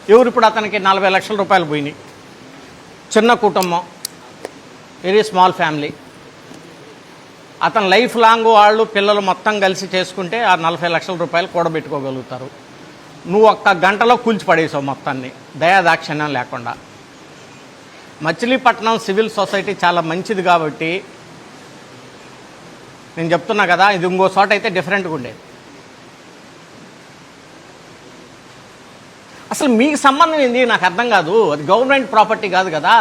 ఎవరు ఇప్పుడు అతనికి 40 లక్షల రూపాయలు పోయినాయి. చిన్న కుటుంబం, వెరీ స్మాల్ ఫ్యామిలీ. అతను లైఫ్ లాంగ్ వాళ్ళు పిల్లలు మొత్తం కలిసి చేసుకుంటే ఆ 40 లక్షల రూపాయలు కూడబెట్టుకోగలుగుతారు. నువ్వు ఒక్క గంటలో కూల్చి పడేసావు మొత్తాన్ని, దయాదాక్షిణ్యం లేకుండా. మచిలీపట్నం సివిల్ సొసైటీ చాలా మంచిది కాబట్టి నేను చెప్తున్నా కదా, ఇది ఇంకో చోట అయితే డిఫరెంట్గా ఉండేది. అసలు మీకు సంబంధం ఏంది నాకు అర్థం కాదు. అది గవర్నమెంట్ ప్రాపర్టీ కాదు కదా.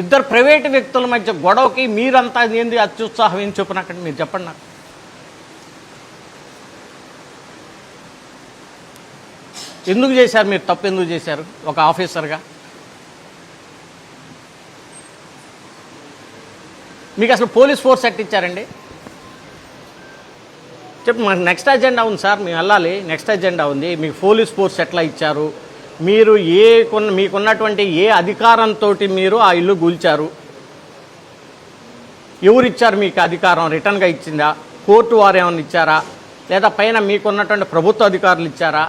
ఇద్దరు ప్రైవేటు వ్యక్తుల మధ్య గొడవకి మీరంతా ఏంది అత్యుత్సాహం ఏం చెప్పినక్కడ మీరు చెప్పండి నాకు. ఎందుకు చేశారు మీరు? తప్పు ఎందుకు చేశారు ఒక ఆఫీసర్గా? మీకు అసలు పోలీస్ ఫోర్స్ ఎట్టిచ్చారండి? చెప్పు. మాకు నెక్స్ట్ అజెండా ఉంది సార్, మేము వెళ్ళాలి. నెక్స్ట్ అజెండా ఉంది. మీకు పోలీస్ ఫోర్స్ ఎట్లా ఇచ్చారు? మీరు మీకున్నటువంటి ఏ అధికారంతో మీరు ఆ ఇల్లు కూల్చారు? ఎవరిచ్చారు మీకు అధికారం? రిటర్న్గా ఇచ్చిందా? కోర్టు వారు ఏమైనా ఇచ్చారా? లేదా పైన మీకున్నటువంటి ప్రభుత్వ అధికారులు ఇచ్చారా?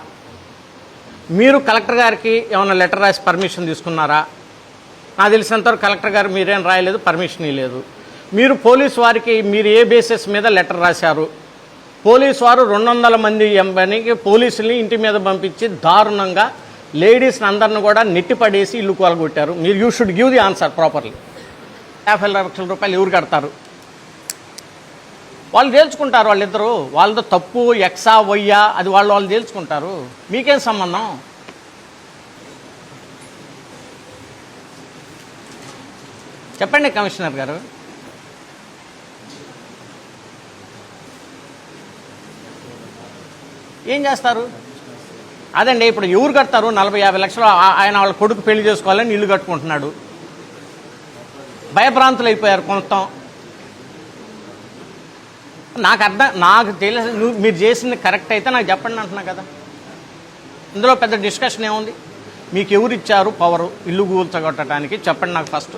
మీరు కలెక్టర్ గారికి ఏమైనా లెటర్ రాసి పర్మిషన్ తీసుకున్నారా? నాకు తెలిసినంతవరకు కలెక్టర్ గారు మీరేం రాయలేదు, పర్మిషన్ ఇవ్వలేదు. మీరు పోలీసు వారికి మీరు ఏ బేసిస్ మీద లెటర్ రాశారు? పోలీసు వారు 200 మంది ఎంపనికి పోలీసుల్ని ఇంటి మీద పంపించి దారుణంగా లేడీస్ని అందరిని కూడా నెట్టిపడేసి ఇల్లు కూలగొట్టారు. మీరు you should give the answer properly. 50 లక్షల రూపాయలు ఎవరు కడతారు? వాళ్ళు తేల్చుకుంటారు. వాళ్ళిద్దరూ వాళ్ళతో తప్పు ఎక్సా వయ్యా అది వాళ్ళు తేల్చుకుంటారు. మీకేం సంబంధం? చెప్పండి కమిషనర్ గారు. ఏం చేస్తారు? అదండి ఇప్పుడు ఎవరు కడతారు? 40-50 లక్షలు ఆయన వాళ్ళ కొడుకు పెళ్లి చేసుకోవాలని ఇల్లు కట్టుకుంటున్నాడు. భయభ్రాంతులు అయిపోయారు మొత్తం. నాకు తెలిసి మీరు చేసింది కరెక్ట్ అయితే నాకు చెప్పండి అంటున్నా కదా. ఇందులో పెద్ద డిస్కషన్ ఏముంది? మీకు ఎవరు ఇచ్చారు పవరు ఇల్లు కూల్చగొట్టడానికి? చెప్పండి నాకు ఫస్ట్.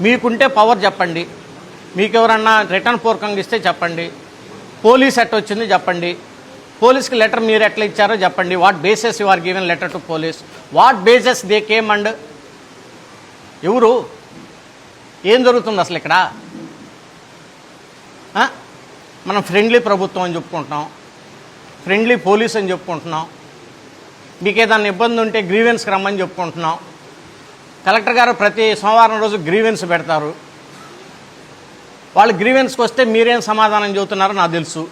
మీకుంటే పవర్ చెప్పండి. మీకు ఎవరన్నా రిటర్న్ పూర్వకంగా ఇస్తే చెప్పండి. పోలీస్ ఎట్ వచ్చింది చెప్పండి. పోలీస్కి లెటర్ మీరు ఎట్లా ఇచ్చారో చెప్పండి. What bases you are given letter to police? What bases they came and ఎవరు? ఏం జరుగుతుంది అసలు ఇక్కడ? మనం ఫ్రెండ్లీ ప్రభుత్వం అని చెప్పుకుంటున్నాం, ఫ్రెండ్లీ పోలీస్ అని చెప్పుకుంటున్నాం. మీకు ఏదైనా ఇబ్బంది ఉంటే గ్రీవెన్స్కి రమ్మని చెప్పుకుంటున్నాం. కలెక్టర్ గారు ప్రతి సోమవారం రోజు గ్రీవెన్స్ పెడతారు. వాళ్ళు గ్రీవెన్స్కి వస్తే మీరేం సమాధానం చెబుతున్నారో నాకు తెలుసు.